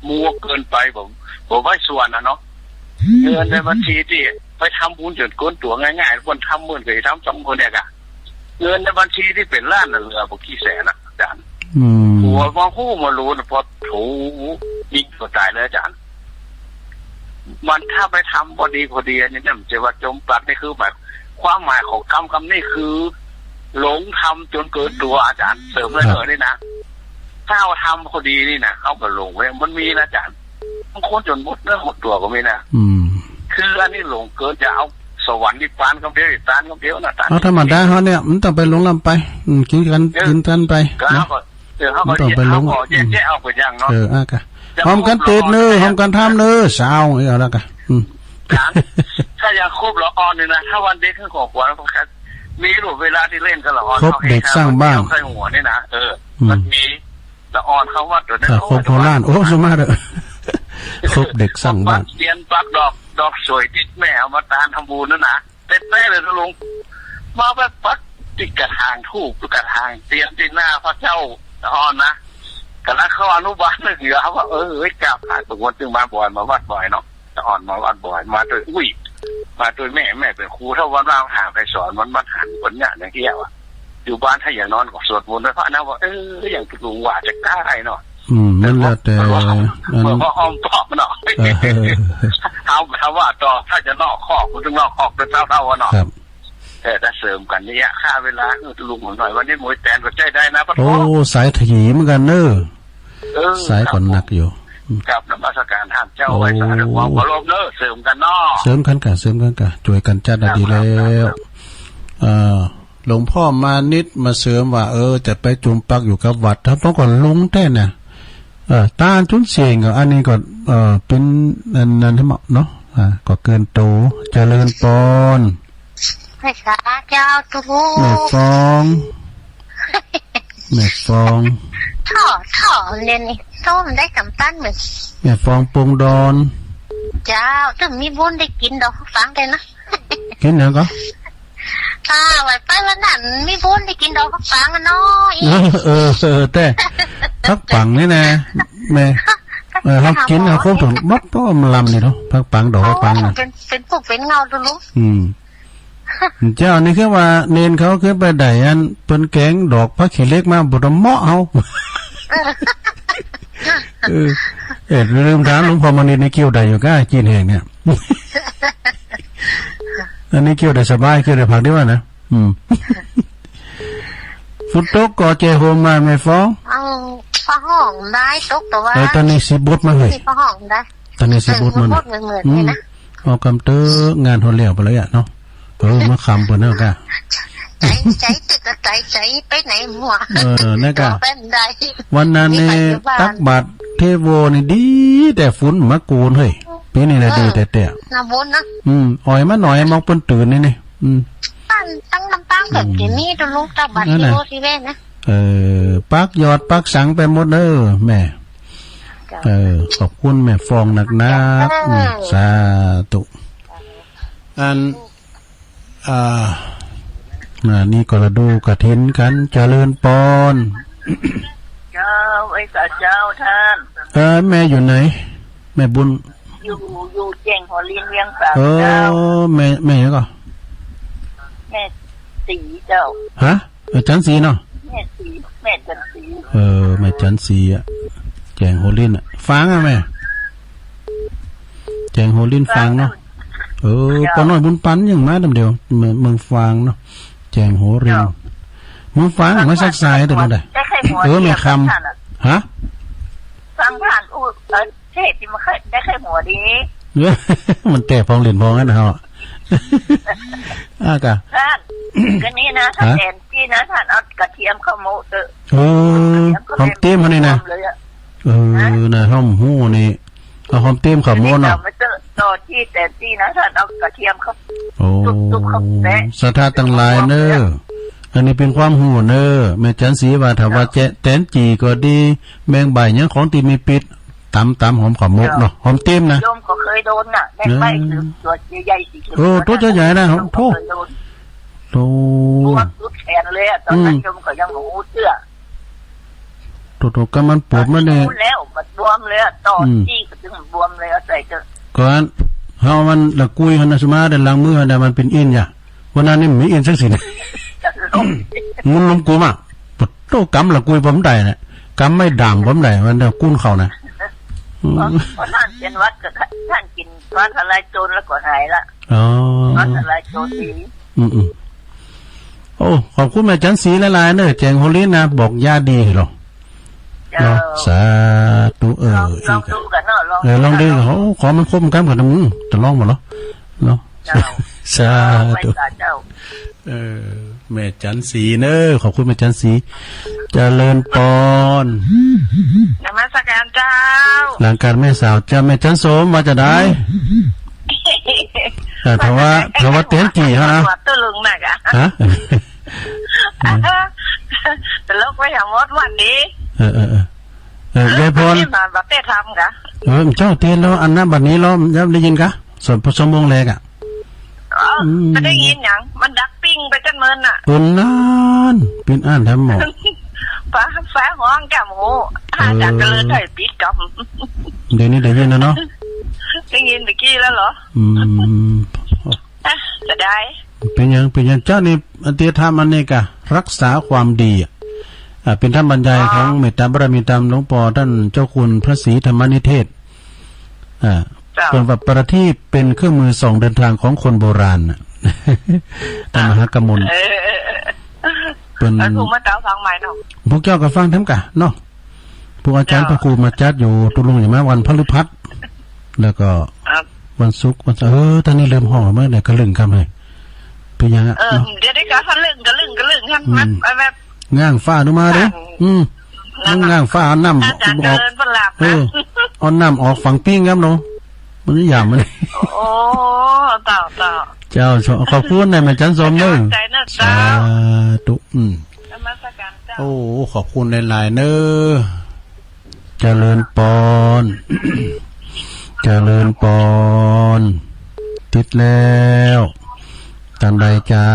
มัวเกินไปผมไว้ส่วนนะเนาะเงินในบัญชีที่ไปทำบุญจนก้นตัวง่ายๆคนทำ10,000เคยทำ2 คนเนี่ยกะเงินในบัญชีที่เป็นล้านเหลือบ่กี่แสนนะอาจารย์หัวมาคู่มารู้นะพอถูยิงตัวตายเลยอาจารย์มันถ้าไปทำพอดีนี่เนี่ยมันจะว่าจมปักนี่คือแบบความหมายของคำนี่คือหลงทำจนเกินตัวอาจารย์เสริมเลยนี่นะถ้าเราทำพอดีนี่นะเข้ากับหลงเว้ยมันมีนะอาจารย์บางคนจนหมดเนื้อหมดตัวก็มีนะคืออันนี้หลงเกินจะเอาสวรรค์นิพพานก็เดียวตานก็เดียวนะธรรมดาเขาเนี่ยมันต้องไปหลงลำไปกินกันไปนะมันต้องไปหลงแยกเอาไปอย่างเนาะกะพร้อมกันติดเนื้อพร้อมกันทำเนื้อสาวเอาแล้วกันถ้ายังครบละอ่อนเลยนะถ้าวันเด็กขึ้นขอบกว่าแล้วก็มีรูปเวลาที่เล่นกันละอ่อนครบเด็กสร้างบ้านใส่หัวนี่นะมันมีละอ่อนเขาว่าตัวนั้นครบโทล้านโอ้สมาร์ทครบเด็กสร้างบ้านเตียนปักดอกสวยติดแม่เอามาตานทำบุญนั่นนะเต้นเลยนะลุงมาแบบปักติดกระถางทูบกระถางเตียนติดหน้าพระเจ้าละอ่อนนะกันแล้วเขาอนุบาลนึกเหรอว่ากราบหายตัวคนจึงมาบ่อยมาวัดบ่อยเนาะจะอ่อนมาวัดบ่อยมาโดยมาโดยแม่เป็นครูถ้าวันว่างหาไปสอนมันหันคนเนี่ยอย่างเที่ยวอ่ะอยู่บ้านถ้าอย่างนอนก็สวดมนต์ด้วยพระนะว่าอย่างลุงว่าจะกล้าได้เนาะนั่นแหละแต่เมื่ออ้อมตอบเนาะเอาว่าต่อถ้าจะนอกคอกคุณต้องนอกคอกเป็นเท่าเนาะแต่ถ้าเสริมกันนี่ค่าเวลาลุงหน่อยวันนี้มวยแตนก็ใจได้นะโอ้สายถีเหมือนกันเนอะสายก่อนหนักอยู่กับนมัสการท่านเจ้าไว้สาธุความเคารพเนอะเสริมกันเนาะเสริมกันกะช่วยกันจัดดีแล้ว หลวงพ่อมานิดมาเสริมว่าจะไปจุมปักอยู่กับวัดถ้าต้องก่อนลุงแท้น่ะตาจุนเสียงก็อันนี้ก็เป็นนั่นให้เหมาะเนาะก็เกินโตเจริญปอนพระสาเจ้าตูแม่ฟองแม่ฟองท่อเรียนนี่ส้มได้กำตั้นเหมือนแม่ฟองปงดอนเจ้าถึงมีบุญได้กินดอกฟังได้นะกินยังก็ไว้ไปวันนั้นมีบุญได้กินดอกฟังอ่ะเนาะแต่พักปังนี่นะแม่เรากินเราครบถึงมัดก็มันลำนี่เนาะพักปังดอกปังนะเป็นพวกเป็นเงาดูลูกเจ้านี่คือว่าเนนเขาขึ้นไปได้อันเปิ้นแกงดอกพักขี้เล็กมาบ่ต้องเหมาะเฮาลืมถามหลวงพ่อมานิดในเกี่ยวใดอยู่ก้ากินแห้งเนี่ยอันนี้เกี่ยวได้สบายเกี่ยวได้ผักได้ว่านะฟุตตกก็เจโฮมมาไม่ฟ้องฟ้าห้องได้ตกแต่ว่าตอนนี้สิบดมาเลยฟ้าห้องได้ตอนนี้สิบดมันเหมือนนี่นะเอากำเตองานหดเหลี่ยวไปเลยอ่ะเนาะมาคำเปิ้นเนาะก้าใจตึกใจไปไหนหัวนี่ก้าวันนั้นนี่ตักบาตรเทโวนี่ดีแต่ฝุ่นมะกูนเฮ้ยปีนี้แหละดีแต่น้ำวนนะอ่อยมาหน่อยมองเปิ้นตื่นนี่ตั้งน้ำตั้งแบบนี้ดูลูกตาบัดที่โรที่แว่นะปักยอดปักสังไปหมดเด้อแม่ขอบคุณแม่ฟองนักสาธุอันนี่ก็ระดูกระถินกันเจริญปอนเจ้าไอ้สัตว์เจ้าท่านแม่อยู่ไหนแม่บุญอยู่แจ้งหัวลินเวียงสาเจ้าแม่ยังก็แม่สีเจ้าฮะจันสีเนาะแม่สีแม่จันสีแม่จันสีอ่ะแจ้งหัวลินอ่ะฟังอ่ะแม่แจ้งหัวลินฟังเนาะปอน้อยบุญปันยังมาเดียวเมืองฟางเนาะแจงโหริงมึงฟังมาสักสายตัวนั้นได้มีคำฮะฟังผ่านเทศที่มันเคยได้แค่หัวดีมันแต่พองเหรียญพองนั่นนะฮะกะท่านก็นี่นะท่านแอนที่นะท่านเอากระเทียมข้าวโมเตอหอมเต็มเขานี่นะนะหอมหูนี่เอาหอมเต็มข้าวโมเนาะต่อที่แต่ที่นะท่านเอากระเทียมเขาตุบๆเขาแตะศรัทธาตั้งหลายเนออันนี้เป็นความหูเนอแม่จันสีว่าถ้าว่าแตนจีก็ดีแมงใบยังของตีมีปิดตำหอมขมกเนาะหอมเต็มนะโยมก็เคยโดนน่ะแมงใบตัวใหญ่ๆสิตัวใหญ่ๆนะโธ่ตัวสุดแขนเลยตอนนั้นโยมก็ยังหูเสื้อตัวก็มันปวดมันเนี่ยแล้วมันบวมเลยต่อจี้ก็ถึงบวมเลยใส่เจอก่อนเฮามันละกุยหันนะสมาได้ล้างมือหันได้มันเป็นอินจ้ะวันนั้นนี่มีอินสักสิมันลมกูมากโตกำละกุยผมได้น่ะกำไม่ด่างผมได้มันกุ้นเข้านะเพราะท่านเป็นวัดก็ท่านกินวัดอะไรโจรแล้วก็หายละวัดอะไรโจรสีโอ้ขอบคุณแม่จันสีหลายๆเนอะแจงโฮลินะบอกยาดีหรอสาธุลองดูกันเนาะลองดูเขาขอมันครบกันกับมึงจะลองหมดเนาะสาธุแม่จันสีเนอะขอบคุณแม่จันสีเจริญปอนนมัสการเจ้าหลังการแม่สาวจะแม่จันโสมมาจะได้แต่ถ้าว่าเต้นจีฮะนะตัวลุงหนักอ่ะฮะแต่ลูกไปหาหมดวันนี้ยายพรมาบักเต้ทำกะเจ้าเต้นแล้วอันนั้นบัดนี้เราได้ยินกะส่วนผสมวงแรกอ่ะไม่ได้ยินอย่างมันดักปิ้งไปจนเมินอ่ะคนนั้นเป็นอ่านทำหมอฟ้าห้องแก้มหูอาจารย์ก็เลยได้ปิดกับเดี๋ยวนี้ได้ยินแล้วเนาะได้ยินเมื่อกี้แล้วเหรอจะได้เป็นยังเจ้านี่อธิธรรมอันนี้กะรักษาความดีเป็นท่านบรรยายของเมตตาบารมีตามหลวงปู่ท่านเจ้าคุณพระศรีธรรมนิเทศเป็นแบบประทีปเป็นเครื่องมือส่องเดินทางของคนโบราณตามมหากมลเป็นผู้มาเจ้าฟังใหม่เนาะพวกเจ้าก็ฟังทั้งกะเนาะพวกอาจารย์พระครูมาจัดอยู่ตุลุงอย่างแม้วันพฤหัสแล้วก็วันศุกร์วันตอนนี้เริ่มห่อเมื่อไหร่ก็ลึงคำเลยเป็นยังเดี๋ยวได้การลึง ลึกงั้นมันแบบ ง่างฟ้าดูมาเด้มันง่างฟ้าเอาน้ำ อาจารย์ ออก เดินบนหลับ เอ นะ อเอาน้ำออกฝั่งปิ้งครับเนาะมันนี่อย่างมัน โอ้ต่อ เจ้าขอบคุณนายมันจันทร์สมเด้อ ใจนะ สา เจ้า ธุ นมัสการเจ้า โอ้ขอบคุณหลายๆเด้อเจริญปอน เจริญปอนติดแล้วตันใดจ้า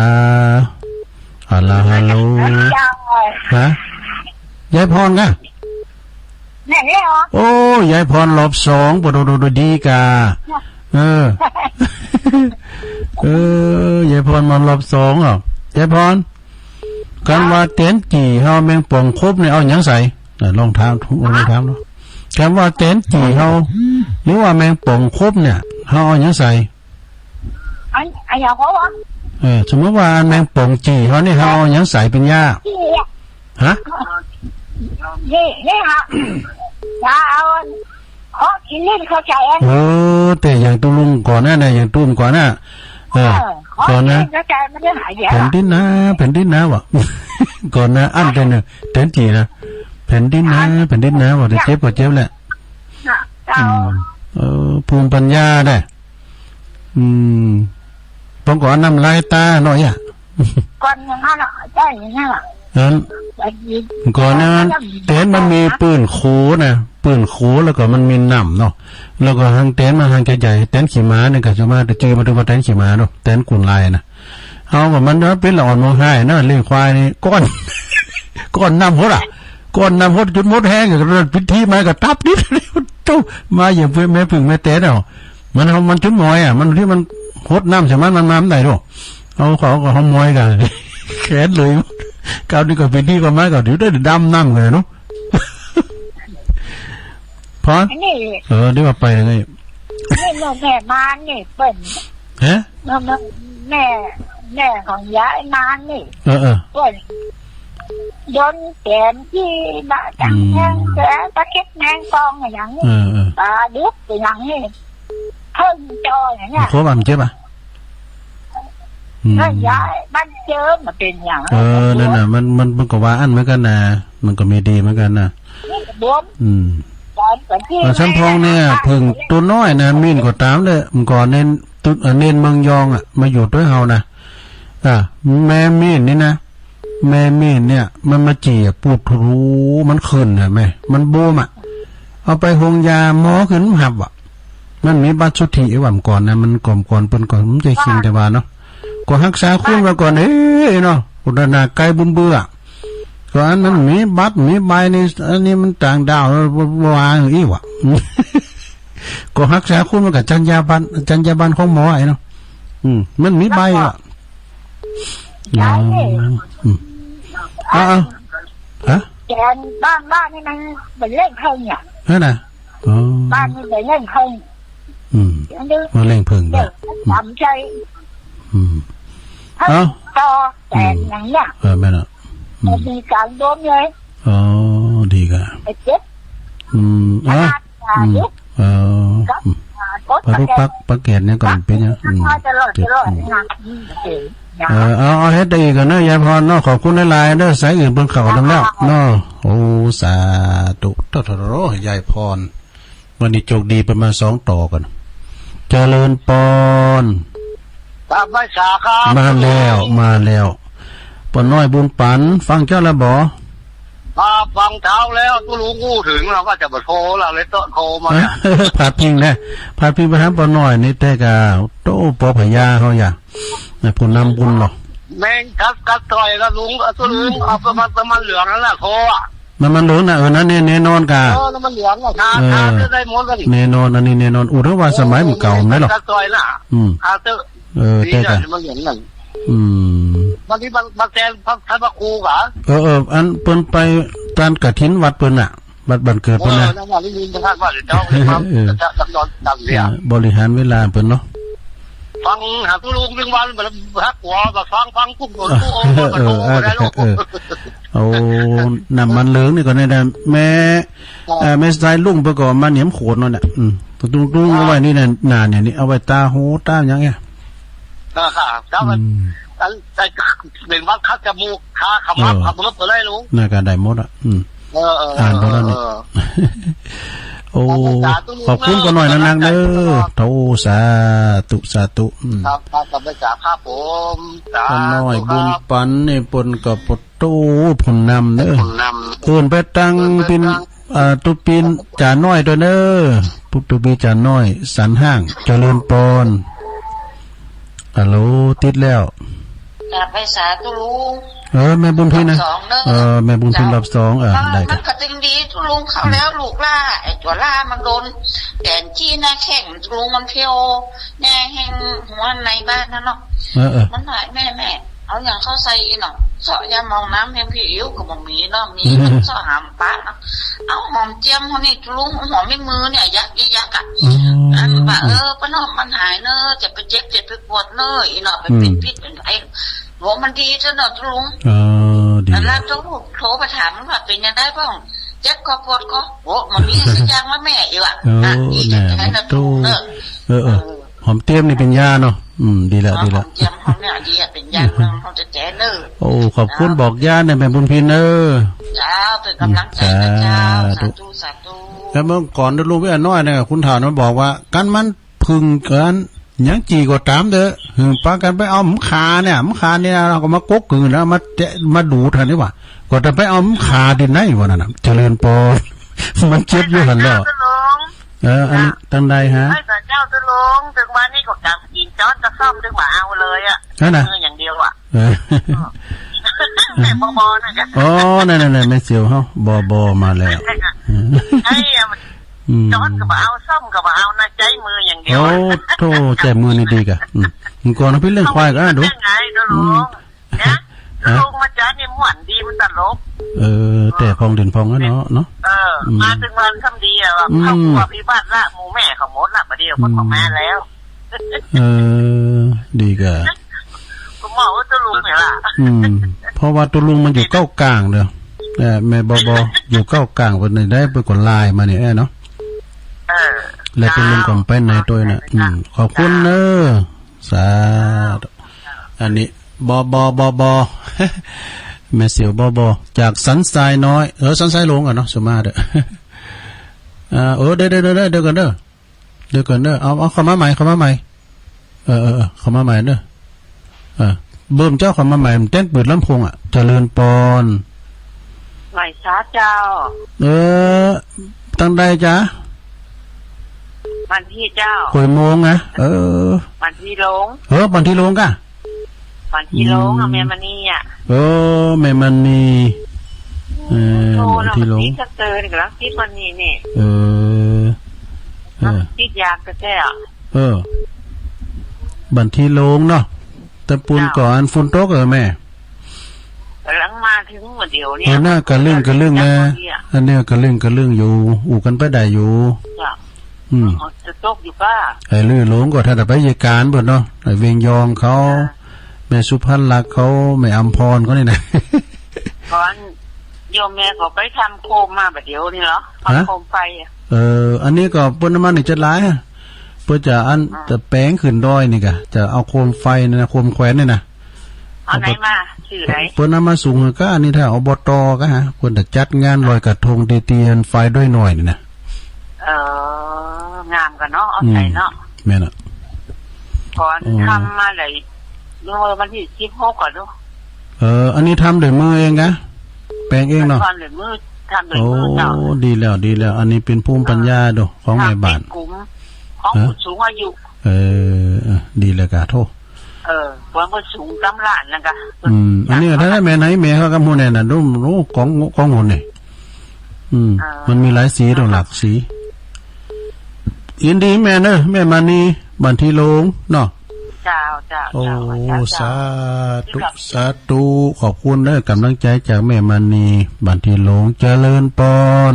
ฮัลโหลฮัลโหล เจ้า ฮะยายพรกะ แม่เนี่ยเหรอ โอ้ยายพรรอบสองปโดดีกายายพรมารอบสองอ่ะยายพรกันว่าเต้นกี่เฮาแมงป่องครบเนี่ยเอาหยังใส่ลองถามเนาะคำว่าเต้นกี่เฮาหรือว่าแมงป่องครบเนี่ยเฮาเอาหยังใส่ อันอย่างเขาวะ สมมติว่าแมงป่องจีเฮานี่เฮาเอาหยังใส่เป็นหญ้าฮะ นี่ฮะอย่าเอาเขากินลิ้นเขาใจเอง โอ้แต่อย่างตุ้ลุงก่อนหน้าน่ะอย่างตุ้มก่อนหน้าก่อนนะ เขาใจมันจะหาย แผ่นดินนะวะ ก่อนนะอันเป็นเต้นจีนะแผ่นดินนะวะเจ็บแหละภูมิปัญญาได้ต้องก่อนน้ำลายตาหน่อยอ่ะ ก่อนอย่างนั้นอ่ะใจอย่างนั้นอ่ะ นั้นก่อนนั้นเต้นมันมีปืนโคนะปืนโคแล้วก็มันมีน้ำเนาะแล้วก็ทางเต้นมาทางใหญ่เต้นขี่ม้าเนี่ยก็จะมาแต่เจอมาดูมาเต้นขี่ม้าเนาะเต้นกุนลายนะเอาแบบมันเป็นหลอนมองให้นะเลี้ยงควายนี่ก้อนน้ำหดอ่ะก้อนน้ำหดจุดมดแห้งกับพิธีมากับตับนิดเจ้ามาอย่างเพื่อแม่พึ่งแม่เต้นเอามันจุดมอยอ่ะมันที่มันหดน้ำใช่ไหมมันน้ำไหนหรอเอาเขามอยกันแขนเลยก้าวนี่ก็พิธีก็มากับเดี๋ยวได้ดำน้ำเลยเนาะพอเดี๋ยวไปยังไงนี่แม่มานี่เป็น ฮะแม่ของยายนานนี่เป็นยนแกมที่บะจังแงแกตะเก็บแงกองอย่างนี้ตาดึกอย่างนี้เพิ่งจออย่างเงี้ย โคบันเจ็บอ่ะถ้ายายบ้านเจอมาเป็นอย่างนั่นน่ะมันก็ว่าอันเหมือนกันนะมันก็มีดีเหมือนกันนะฉันพองเนี่ยเพิ่งตัวน้อยนะมีนก็ตามเลยมันก่อนเน้นตุเน้นเมืองยองอ่ะมาอยู่ด้วยเฮานะแม่มีนนี่นะแม่มีนเนี่ยมันมาจีบปูดรูมันขึ้นนะแม่มันโบมอ่ะเอาไปหงยาหมอขึ้นหับอ่ะมันมีบัตรสุทธิไว้ก่อนนะมันก่อนเปิ้นก่อนมันใจคิงแต่ว่าเนาะก็รักษาคุณมาก่อนเนาะอุดนาไกลบุญเบื่อก็อันนั้นมีบัตรมีใบนี่อันนี้มันต่างดาววางอีกว่ะก็รักษาคุณมากับจรรยาบรรณของหมอไอ้เนาะมันมีใบอ่ะฮะแกนบ้านนี่มันเป็นเล่นเพิ่งเนี่ยนั่นน่ะบ้านนี่เป็นเล่นเพิ่งมาเล่นเพิ่งทำใจต่อแต่อย่างเนี้ยแม่น่ะมีการโดนเลยดีกันเจ็บพอรูปปักเกตเนี่ยก่อนเป็นยังเอาเฮ็ดได้กันเนาะยายพรเนาะขอบคุณหลายๆเด้อสายอื่นบนเขาทั้งแล้วเนาะโอ้สาธุทอดยายพรวันนี้โชคดีประมาณ2ต่อกันเจริญปอนตามไม่สาครับมาแล้วปนน้อยบุญปันฟังเจ้าละบ่ฟังเช้าแล้วตู้ลุงกู้ถึงเราก็จะมาโทรเราเลยโทรมาพาพิงนะพาพิงไปหาปนน้อยนี่แต่กะโตปอพญาเขาอย่าผู้นำบุญหรอกแม่งกัดต่อยกับลุงตู้ลุงเอาประมาณเหลืองนั่นแหละโทรมันเหลืองน่ะนั่นแน่นอนกะมันเหลืองอ่ะจะได้หมดกันแน่นอนอันนี้แน่นอนอุดว่าสมัยมันเก่าไหมหรอกกัดต่อยน่ะแต่กะมันเหลืองนั่นบางทีบางแทนพระครูกะอันเปิ้นไปตานกฐินวัดเปิ้นน่ะบัดเกิดเปิ้นน่ะนั่นว่านี่จะคาดว่าเจ้าจะดำเสียบริหารเวลาเปิ้นเนาะฟังหาตู้ลุงเป็นวันแบบฮักหัวแบบฟังปุ๊บโดนตู้ได้ลูกโอ้น้ำมันเหลืองนี่ก็ได้แม่สายลุงประกอบมาเหนียมโขดเนาะเนี่ยตุ้งเอาไว้นี่น่ะนานเนี่ยนี่เอาไว้ตาหูตาอย่างเงี้ยค่ะเจ้า เป็นวัดคัดจมูกคาขมับขับรถไปได้ลุงน่าการได้หมดอ่ะอ่านไปแล้วนี่โอ้ขอบคุณกันหน่อยนางๆเด้อโทสาธุครับกับไปจากข้าผมกันหน่อยบุญปันนี่ปนกับปตูผลนำเด้อเกินไปตั้งเป็นตุปีนจ่าน้อยด้วยเด้อปุตุปีจ่าน้อยสันห้างเจริญปอนฮัลโหลติดแล้วไปสาธุลุงแม่บุญพินนะแม่บุญพินรับสองได้มันก็ตึงดีทุลุงเขาแล้วลูกล่าไอ้ตัวล่ามันโดนแต่จี้หน้าแข้งทุลุงมันเพียวแน่แห้งหัวในบ้านนั่นเนาะมันหายแม่เอาอย่างเข้าใส่อีหน่อเสาะยามองน้ำเพียงพี่อิ๋วกับมันมีเนาะมีมันเสาะหามปะเนาะเอาหอมเจียมเขานี่ทุลุงหอมไม่มือเนี่ยยักอ่ะอันว่าป้าน้องมันหายเนอะจะไปเจ็บจะไปปวดเนอะอีหน่อไปเป็นพิษเป็นไอโหมันดีซะเนอะทุลุงดีแล้วโทรไปถามว่าเป็นยังไงบ้างเจ็บก็ปวดก็โอ้มันมีสัญญาณว่าแม่อยู่อ่ะดีแน่ตู้หอมเตี้ยมนี่เป็นยาเนาะดีแล้วหอมเตี้ยมเขาเนี่ยดีเป็นยาเขาจะแจ้เนอะโอ้ขอบคุณบอกยาเนี่ยแม่บุญพินเนอะจ้าเป็นกำลังใจนะเจ้าสาธุแล้วเมื่อก่อนลูกพี่น้อยเนี่ยคุณถามมันบอกว่ากันมันพึงกันยังจีก็ตามเด้อปากันไปเอาหมขาเนี่ยเราก็มากกกึ่งแล้วมาดูทันนี่ว่าก็จะไปเอาหมขาดินไหนวะนั่นเจริญปอมันเจ็บอยู่หันแล้วอันนี้ตั้งใดฮะไม่แต่เจ้าจะลงถึงวันนี้ก็จะกินจอดจะซ่อมถึงว่าเอาเลยอ่ะนั่นน่ะอย่างเดียวอ่ะแม่บอนะจ๊ะอ๋อนั่นๆไม่เสียวเฮาบอมาแล้วไอ้จอดกับเอาซ่อมกับเอานะใจมืออย่างเดียวโอ้โธ่ใจมือนี่ดีกะก่อนพี่เรื่องควายก็ดูยังไงดูลุงนะลุงมาจ้าเนี่ยหวานดีมันตลกแต่พองเด่นพองแล้วเนาะมาถึงวันคำดีอ่ะว่าเขาว่าพี่บ้านละหมูแม่เขาหมดละประเดี๋ยวคนของแม่แล้วดีกะผมบอกว่าตัวลุงเนี่ยล่ะเพราะว่าตัวลุงมันอยู่เก้ากลางเด้อแม่บอยู่เก้ากลางวันไหนได้ไปกดลายมาเนี่ยเนาะแล้วตัวลุงก่อนไปในตัวน่ะขอบคุณเนอะสาธุอันนี้บแม่เสียวบจากสันทรายน้อยสันทรายลงอ่ะเนาะสมาเด้อเดี๋ยวกันเด้อเอาเข้ามาใหม่เข้ามาใหม่เด้อเบิ่มเจ้าเข้ามาใหม่เต้นเปิดลำโพงอ่ะเจริญปอนใหม่ช้าเจ้าตั้งใดจ้าวันที่เจ้าคุยโมงนะวันที่ลงวันที่ลงกะวันที่ลงแม่มันนี่อ่ะแม่มันนี่ที่ลงที่เตือนกับที่มันนี่เนี่ยติดยากระแท้บันที่ลงเนาะตะปูนก่อนฝุ่นตกแม่หลังมาถึงวันเดียวเนี่ยน่ากระเรื่องนะอันเนี้ยกระเรื่องอยู่อู่กันไปได้อยู่จะตกอยู่ป้าไอ้ลื่นหลงก็ถ้าแต่ไปยการเบิดเนาะไอ้เวียงยองเขาแม่สุพรรณลักษ์เขาแม่อัมพรเขานี่นะก่อนโยมแม่เขาไปทำโคมมาแบบเดียวนี่เหรอทำโคมไฟอันนี้ก็เปิ้นน้ำมันนี่จะหลายเพื่อจะจะแป้งขึ้นดอยนี่กะจะเอาโคมไฟนี่นะโคมแขวนนี่นะเอาไหนมาชื่อไหนเปิ้นน้ำมาสูงก็อันนี้ถ้าอบตก็ฮะเปิ้นจะจัดงานลอยกระทงเตียนไฟด้วยหน่อยนี่นะงามกันเนาะเอาใจเนาะแม่น่ะก่อนทำมาเลยเมื่อวันที่16ก่อนดูอันนี้ทำด้วยมือเองนะแปลงเองเนาะทำด้วยมือเจ้าดีแล้วอันนี้เป็นภูมิปัญญาดูของแม่บ้านของผู้สูงอายุดีเลยกะโทษความผู้สูงกำลังนะกะอันนี้ถ้าแม่ไหนแม่เขากำหูเนี่ยน่ะดูของหุ่นนี่มันมีหลายสีตรงหลักสียินดีแม่เนอะแม่มานีบันทีลงเนาะเจ้าโอ้สาธุขอบคุณเด้อกำลังใจจากแม่มานีบันทีลงเจริญปอน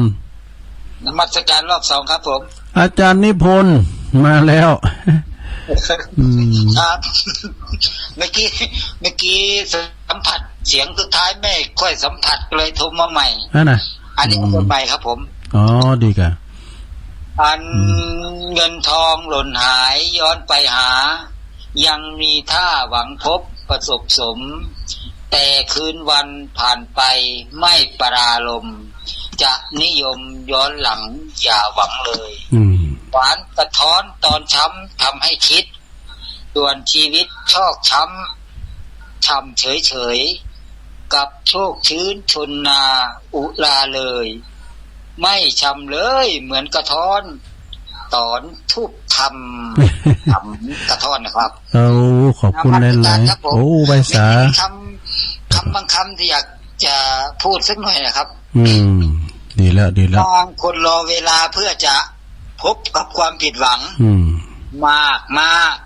นมัสการรอบ2ครับผมอาจารย์นิพนธ์มาแล้วครับเมื่อกี้สัมผัสเสียงสุดท้ายแม่ค่อยสัมผัสเลยโทรมาใหม่อันนี้คนใหม่ครับผมดีกะอันเงินทองหล่นหายย้อนไปหายังมีท่าหวังพบ ประสบสมแต่คืนวันผ่านไปไม่ปราลมจะนิยมย้อนหลังอย่าหวังเลยหวานกระท้อนตอนช้ำทำให้คิดส่วนชีวิตชอกช้ำช้ำเฉยๆกับโชคชื้นชนนาอุลาเลยไม่ช้ำเลยเหมือนกระท้อนตอนทุบทำกระท้อนนะครับเอาขอบคุณหลายๆโอ้ใบสาคำบางคำที่อยากจะพูดสักหน่อยนะครับดีแล้วบางคนรอเวลาเพื่อจะพบกับความผิดหวังมาก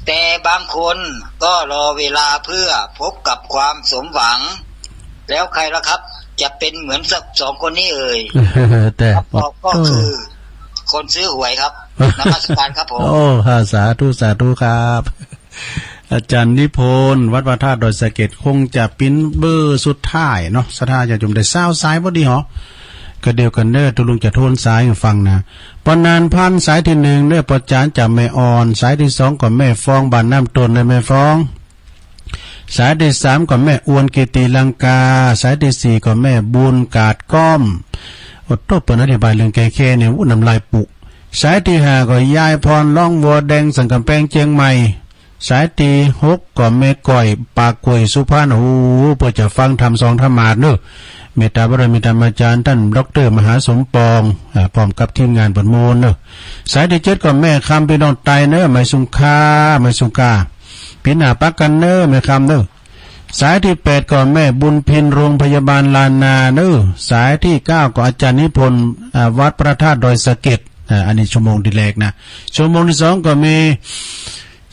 แต่บางคนก็รอเวลาเพื่อพบกับความสมหวังแล้วใครล่ะครับจะเป็นเหมือนสองคนนี้แต่ก็คือคนซื้อหวยครับนมัสการครับผมโอ้สาธุครับอาจารย์นิพนธ์วัดพระธาตุดอยสะเก็ดคงจะปิ้นเบอร์สุดท้ายเนาะสถาจะจมได้ซ้าวซ้ายบ่ดีหรอก็เดียวกันเด้อตุลุงจะโทนซ้ายให้ฟังนะปนานพันสายที่1เด้อประจานจากแม่อ่อนสายที่2ก็แม่ฟองบ้านน้ำตนเลยแม่ฟองสายที่3ก็แม่อวนเกติลังกาสายที่4ก็แม่บุญกาดก้อมอดโตเปิ้นอธิบายเรื่องแก่ๆเนี่ยอู้น้ำลายปุสายที่5ก็ยายพรล่องวัวแดงสังกำแพงเชียงใหม่สายที่6ก็แม่ก้อยปากกล้วยสุพรรณเพื่อจะฟังธรรม2ธรรมาสเด้อเมตตาบารมีธรรมอาจารย์ท่านดร.มหาสมปองพร้อมกับทีมงานบนโมนเนอะสายที่7ก็แม่คำพี่น้องไตเนอะไม่สุงกาพี่หน้าปักกันเนอะแม่คำเนอะสายที่8ก็แม่บุญพินโรงพยาบาลลานนาเนอะสายที่9ก็อาจารย์นิพนธ์วัดพระธาตุดอยสะเก็ดอันนี้ชั่วโมงที่แรกนะชั่วโมงที่2ก็มี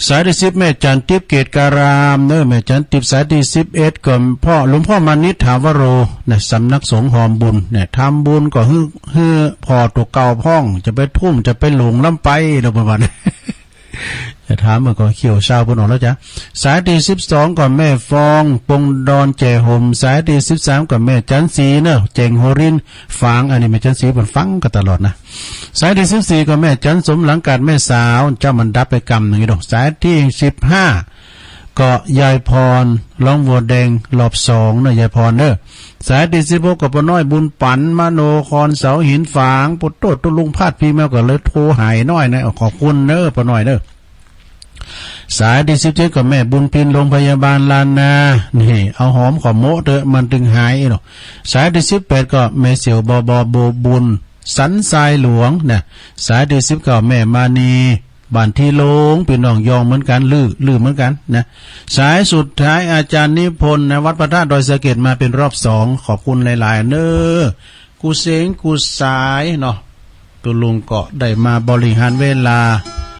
สายที่10แม่จันทิพย์เกตการามเนอะแม่จันทิพย์สายที่11ก็พ่อหลวงพ่อมานิษฐาวโรนะสำนักสงฆ์หอมบุญเนี่ยทำบุญก็ฮือพอตัวเก่าพ่องจะไปทุ่มจะไปหลงล้ำไปเดี๋ยวประมาณจะถามมันก็เขียวชาวบนออกแล้วจ้ะสายที่12ก็แม่ฟองปงดอนแจห่มสายที่13ก็แม่จันสีเนอะเจงโฮรินฟังอันนี้แม่จันสีมันฟังก็ตลอดนะสายที่14ก็แม่จันสมหลังกาดแม่สาวเจ้ามันดับไปกรรมอย่างนี้ดอกสายที่15ก็ยายพรล้องวัวแดงรอบ2เนอะยายพรเนอะสายที่16ก็ป้าน้อยบุญปันมโนคอนเสาหินฝางปุตโตตุลุงพาดพี่แมวก็เลยโทรหายน้อยนะขอบคุณเนอะป้าน้อยเนอะสายที่17ก็แม่บุญพินโรงพยาบาลลานนานี่เอาหอมขอโมเถอะมันถึงหายเนาะสายที่18ก็แม่เสี่ยวบอบโบบุญสันทรายหลวงนะสายที่19แม่มานีบ้านที่โลงพี่น้องยองเหมือนกันลือเหมือนกันนะสายสุดท้ายอาจารย์นิพนธ์นะวัดพระธาตุดอยสะเก็ดมาเป็นรอบ2ขอบคุณหลายๆเนอกูเสงกูสายเนาะตุลุงก็ได้มาบริหารเวลา